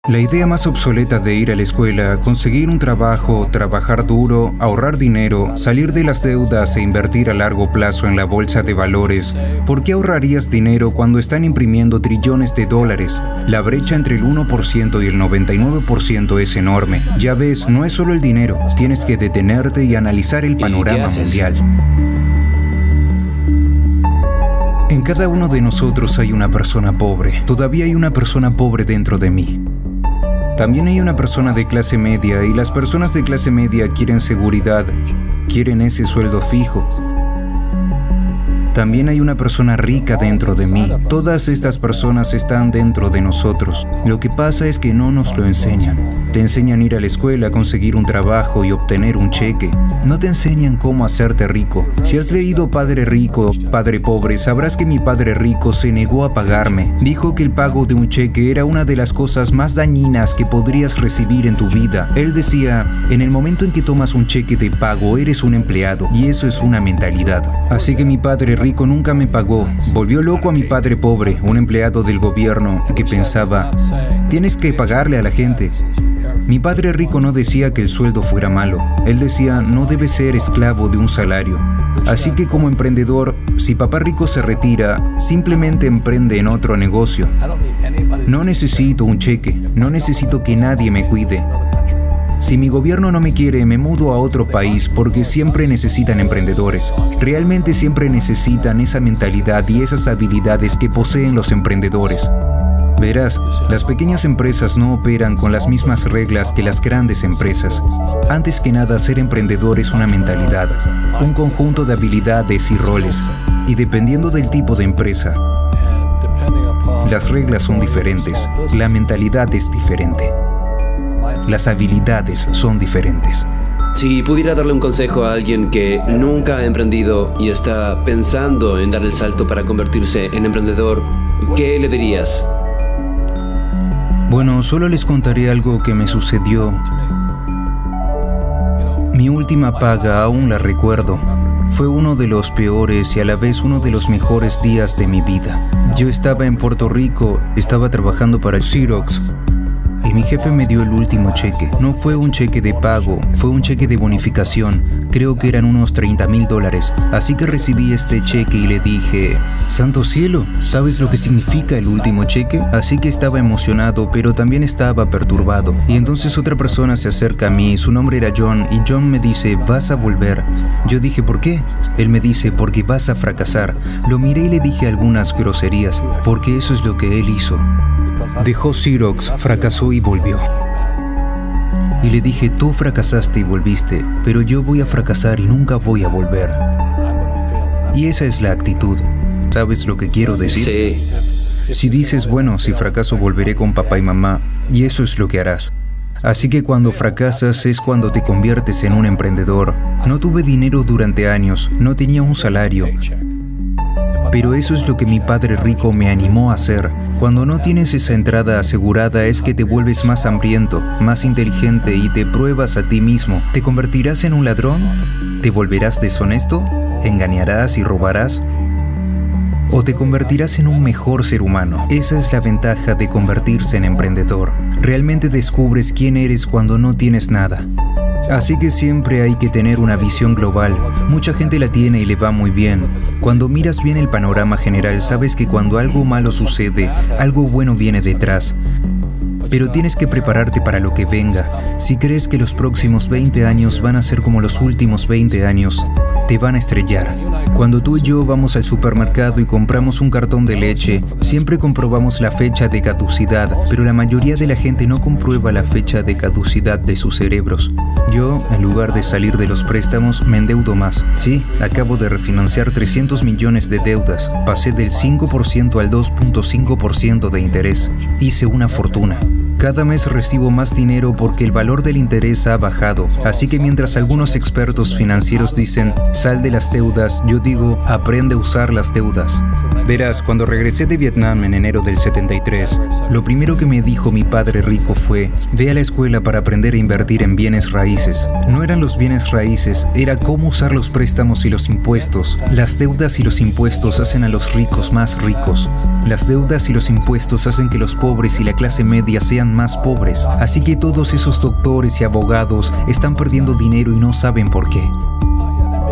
La idea más obsoleta de ir a la escuela, conseguir un trabajo, trabajar duro, ahorrar dinero, salir de las deudas e invertir a largo plazo en la bolsa de valores. ¿Por qué ahorrarías dinero cuando están imprimiendo trillones de dólares? La brecha entre el 1% y el 99% es enorme. Ya ves, no es solo el dinero, tienes que detenerte y analizar el panorama mundial. En cada uno de nosotros hay una persona pobre. Todavía hay una persona pobre dentro de mí. También hay una persona de clase media y las personas de clase media quieren seguridad, quieren ese sueldo fijo. También hay una persona rica dentro de mí. Todas estas personas están dentro de nosotros. Lo que pasa es que no nos lo enseñan. Te enseñan a ir a la escuela, conseguir un trabajo y obtener un cheque. No te enseñan cómo hacerte rico. Si has leído Padre Rico, Padre Pobre, sabrás que mi padre rico se negó a pagarme. Dijo que el pago de un cheque era una de las cosas más dañinas que podrías recibir en tu vida. Él decía, en el momento en que tomas un cheque de pago, eres un empleado, y eso es una mentalidad. Así que mi padre rico nunca me pagó. Volvió loco a mi padre pobre, un empleado del gobierno, que pensaba, tienes que pagarle a la gente. Mi padre rico no decía que el sueldo fuera malo. Él decía, no debes ser esclavo de un salario. Así que como emprendedor, si papá rico se retira, simplemente emprende en otro negocio. No necesito un cheque, no necesito que nadie me cuide. Si mi gobierno no me quiere, me mudo a otro país porque siempre necesitan emprendedores. Realmente siempre necesitan esa mentalidad y esas habilidades que poseen los emprendedores. Verás, las pequeñas empresas no operan con las mismas reglas que las grandes empresas. Antes que nada, ser emprendedor es una mentalidad, un conjunto de habilidades y roles. Y dependiendo del tipo de empresa, las reglas son diferentes, la mentalidad es diferente. Las habilidades son diferentes. Si pudiera darle un consejo a alguien que nunca ha emprendido y está pensando en dar el salto para convertirse en emprendedor, ¿qué le dirías? Bueno, solo les contaré algo que me sucedió. Mi última paga aún la recuerdo. Fue uno de los peores y a la vez uno de los mejores días de mi vida. Yo estaba en Puerto Rico, estaba trabajando para Xerox. Y mi jefe me dio el último cheque. No fue un cheque de pago, fue un cheque de bonificación. Creo que eran unos $30,000. Así que recibí este cheque y le dije, ¡santo cielo! ¿Sabes lo que significa el último cheque? Así que estaba emocionado, pero también estaba perturbado. Y entonces otra persona se acerca a mí, su nombre era John, y John me dice, vas a volver. Yo dije, ¿por qué? Él me dice, porque vas a fracasar. Lo miré y le dije algunas groserías, porque eso es lo que él hizo. Dejó Xerox, fracasó y volvió. Y le dije, tú fracasaste y volviste, pero yo voy a fracasar y nunca voy a volver. Y esa es la actitud. ¿Sabes lo que quiero decir? Sí. Si dices, bueno, si fracaso volveré con papá y mamá, y eso es lo que harás. Así que cuando fracasas es cuando te conviertes en un emprendedor. No tuve dinero durante años, no tenía un salario. Pero eso es lo que mi padre rico me animó a hacer. Cuando no tienes esa entrada asegurada es que te vuelves más hambriento, más inteligente y te pruebas a ti mismo. ¿Te convertirás en un ladrón? ¿Te volverás deshonesto? ¿Engañarás y robarás? ¿O te convertirás en un mejor ser humano? Esa es la ventaja de convertirse en emprendedor. Realmente descubres quién eres cuando no tienes nada. Así que siempre hay que tener una visión global. Mucha gente la tiene y le va muy bien. Cuando miras bien el panorama general, sabes que cuando algo malo sucede, algo bueno viene detrás. Pero tienes que prepararte para lo que venga. Si crees que los próximos 20 años van a ser como los últimos 20 años, te van a estrellar. Cuando tú y yo vamos al supermercado y compramos un cartón de leche, siempre comprobamos la fecha de caducidad, pero la mayoría de la gente no comprueba la fecha de caducidad de sus cerebros. Yo, en lugar de salir de los préstamos, me endeudo más. Sí, acabo de refinanciar 300 millones de deudas. Pasé del 5% al 2.5% de interés. Hice una fortuna. Cada mes recibo más dinero porque el valor del interés ha bajado. Así que mientras algunos expertos financieros dicen, sal de las deudas, yo digo, aprende a usar las deudas. Verás, cuando regresé de Vietnam en enero del 73, lo primero que me dijo mi padre rico fue, ve a la escuela para aprender a invertir en bienes raíces. No eran los bienes raíces, era cómo usar los préstamos y los impuestos. Las deudas y los impuestos hacen a los ricos más ricos. Las deudas y los impuestos hacen que los pobres y la clase media sean están más pobres. Así que todos esos doctores y abogados están perdiendo dinero y no saben por qué.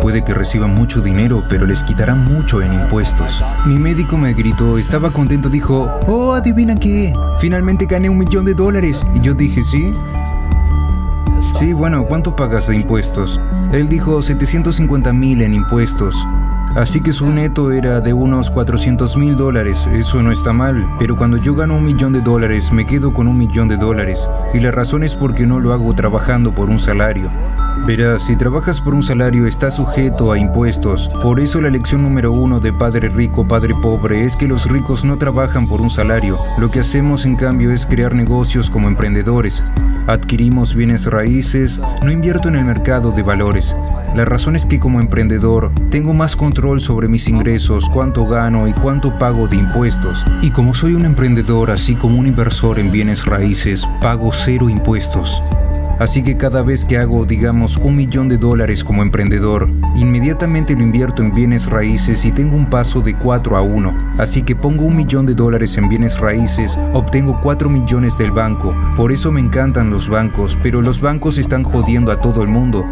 Puede que reciban mucho dinero, pero les quitarán mucho en impuestos. Mi médico me gritó, estaba contento, dijo, «Oh, ¿adivina qué? Finalmente gané $1 millón. Y yo dije, ¿sí? Sí, bueno, ¿cuánto pagas de impuestos? Él dijo 750,000 en impuestos. Así que su neto era de unos $400,000. Eso no está mal, pero cuando yo gano $1 millón, me quedo con $1 millón. Y la razón es porque no lo hago trabajando por un salario. Verás, si trabajas por un salario estás sujeto a impuestos. Por eso la lección número 1 de Padre Rico, Padre Pobre es que los ricos no trabajan por un salario. Lo que hacemos en cambio es crear negocios como emprendedores. Adquirimos bienes raíces, no invierto en el mercado de valores. La razón es que como emprendedor tengo más control sobre mis ingresos, cuánto gano y cuánto pago de impuestos. Y como soy un emprendedor, así como un inversor en bienes raíces, pago 0 impuestos. Así que cada vez que hago, digamos, $1 millón como emprendedor, inmediatamente lo invierto en bienes raíces y tengo un paso de 4 a 1. Así que pongo $1 millón en bienes raíces, obtengo 4 millones del banco. Por eso me encantan los bancos, pero los bancos están jodiendo a todo el mundo.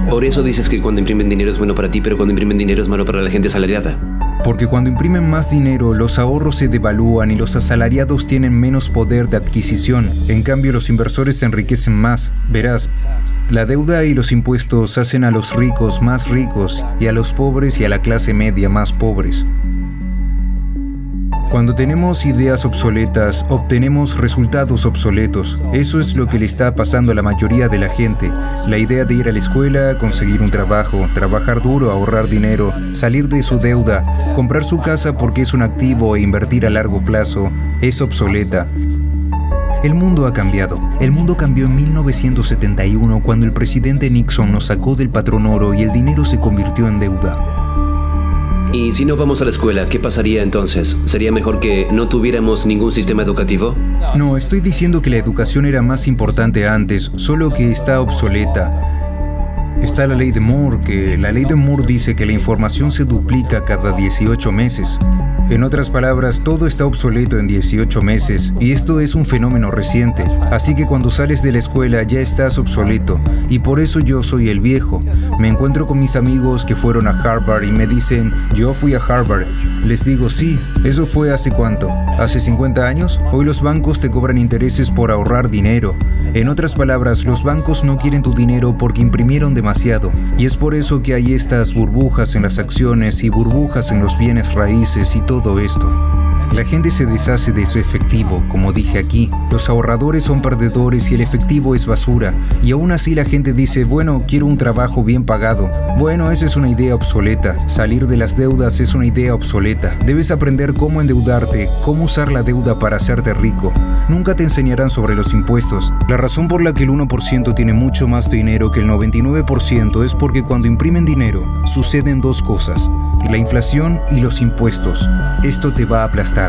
Por eso dices que cuando imprimen dinero es bueno para ti, pero cuando imprimen dinero es malo para la gente asalariada. Porque cuando imprimen más dinero, los ahorros se devalúan y los asalariados tienen menos poder de adquisición. En cambio, los inversores se enriquecen más. Verás, la deuda y los impuestos hacen a los ricos más ricos y a los pobres y a la clase media más pobres. Cuando tenemos ideas obsoletas, obtenemos resultados obsoletos. Eso es lo que le está pasando a la mayoría de la gente. La idea de ir a la escuela, conseguir un trabajo, trabajar duro, ahorrar dinero, salir de su deuda, comprar su casa porque es un activo e invertir a largo plazo, es obsoleta. El mundo ha cambiado. El mundo cambió en 1971 cuando el presidente Nixon nos sacó del patrón oro y el dinero se convirtió en deuda. Y si no vamos a la escuela, ¿qué pasaría entonces? ¿Sería mejor que no tuviéramos ningún sistema educativo? No, estoy diciendo que la educación era más importante antes, solo que está obsoleta. Está la ley de Moore, que la ley de Moore dice que la información se duplica cada 18 meses. En otras palabras, todo está obsoleto en 18 meses, y esto es un fenómeno reciente. Así que cuando sales de la escuela ya estás obsoleto, y por eso yo soy el viejo. Me encuentro con mis amigos que fueron a Harvard y me dicen, yo fui a Harvard. Les digo, sí, ¿eso fue hace cuánto? ¿Hace 50 años? Hoy los bancos te cobran intereses por ahorrar dinero. En otras palabras, los bancos no quieren tu dinero porque imprimieron demasiado. Y es por eso que hay estas burbujas en las acciones y burbujas en los bienes raíces y todo esto. La gente se deshace de su efectivo, como dije aquí. Los ahorradores son perdedores y el efectivo es basura. Y aún así la gente dice, bueno, quiero un trabajo bien pagado. Bueno, esa es una idea obsoleta. Salir de las deudas es una idea obsoleta. Debes aprender cómo endeudarte, cómo usar la deuda para hacerte rico. Nunca te enseñarán sobre los impuestos. La razón por la que el 1% tiene mucho más dinero que el 99% es porque cuando imprimen dinero, suceden dos cosas: la inflación y los impuestos. Esto te va a aplastar.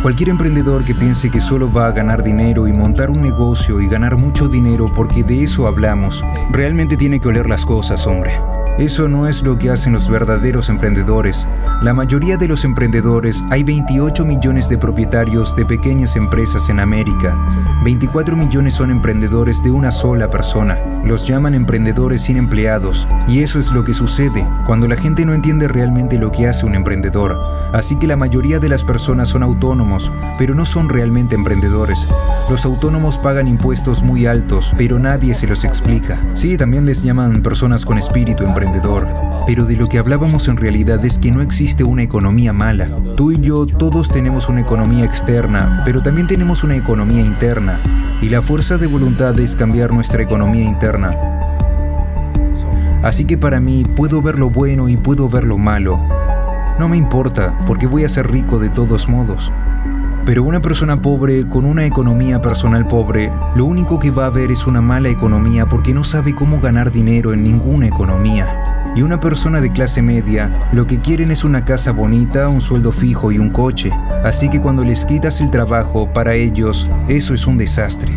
Cualquier emprendedor que piense que solo va a ganar dinero y montar un negocio y ganar mucho dinero porque de eso hablamos, realmente tiene que oler las cosas, hombre. Eso no es lo que hacen los verdaderos emprendedores. La mayoría de los emprendedores, hay 28 millones de propietarios de pequeñas empresas en América. 24 millones son emprendedores de una sola persona. Los llaman emprendedores sin empleados. Y eso es lo que sucede cuando la gente no entiende realmente lo que hace un emprendedor. Así que la mayoría de las personas son autónomos, pero no son realmente emprendedores. Los autónomos pagan impuestos muy altos, pero nadie se los explica. Sí, también les llaman personas con espíritu emprendedor. Pero de lo que hablábamos en realidad es que no existe una economía mala. Tú y yo todos tenemos una economía externa, pero también tenemos una economía interna. Y la fuerza de voluntad es cambiar nuestra economía interna. Así que para mí puedo ver lo bueno y puedo ver lo malo. No me importa, porque voy a ser rico de todos modos. Pero una persona pobre con una economía personal pobre, lo único que va a ver es una mala economía porque no sabe cómo ganar dinero en ninguna economía. Y una persona de clase media, lo que quieren es una casa bonita, un sueldo fijo y un coche. Así que cuando les quitas el trabajo, para ellos, eso es un desastre.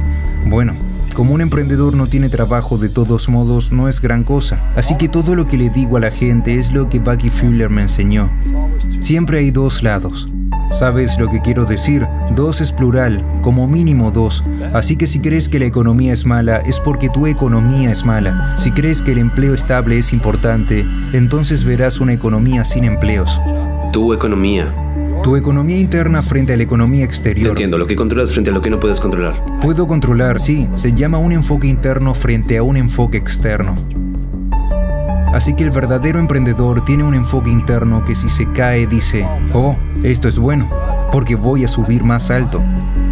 Bueno, como un emprendedor no tiene trabajo de todos modos, no es gran cosa. Así que todo lo que le digo a la gente es lo que Bucky Fuller me enseñó. Siempre hay dos lados. ¿Sabes lo que quiero decir? 2 es plural, como mínimo 2. Así que si crees que la economía es mala, es porque tu economía es mala. Si crees que el empleo estable es importante, entonces verás una economía sin empleos. Tu economía. Tu economía interna frente a la economía exterior. Te entiendo, lo que controlas frente a lo que no puedes controlar. Puedo controlar, sí. Se llama un enfoque interno frente a un enfoque externo. Así que el verdadero emprendedor tiene un enfoque interno que si se cae dice, oh, esto es bueno, porque voy a subir más alto.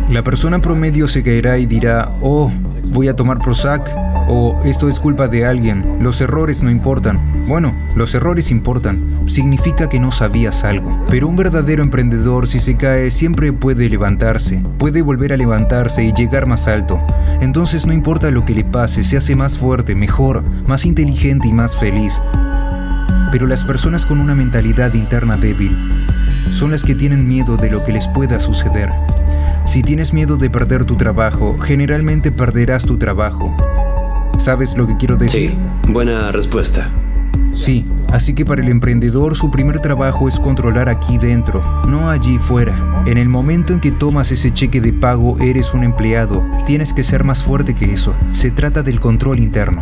La persona promedio se caerá y dirá, oh, voy a tomar Prozac, o esto es culpa de alguien, los errores no importan. Bueno, los errores importan, significa que no sabías algo. Pero un verdadero emprendedor, si se cae, siempre puede levantarse, puede volver a levantarse y llegar más alto. Entonces no importa lo que le pase, se hace más fuerte, mejor, más inteligente y más feliz. Pero las personas con una mentalidad interna débil son las que tienen miedo de lo que les pueda suceder. Si tienes miedo de perder tu trabajo, generalmente perderás tu trabajo. ¿Sabes lo que quiero decir? Sí, buena respuesta. Sí, así que para el emprendedor su primer trabajo es controlar aquí dentro, no allí fuera. En el momento en que tomas ese cheque de pago eres un empleado, tienes que ser más fuerte que eso. Se trata del control interno.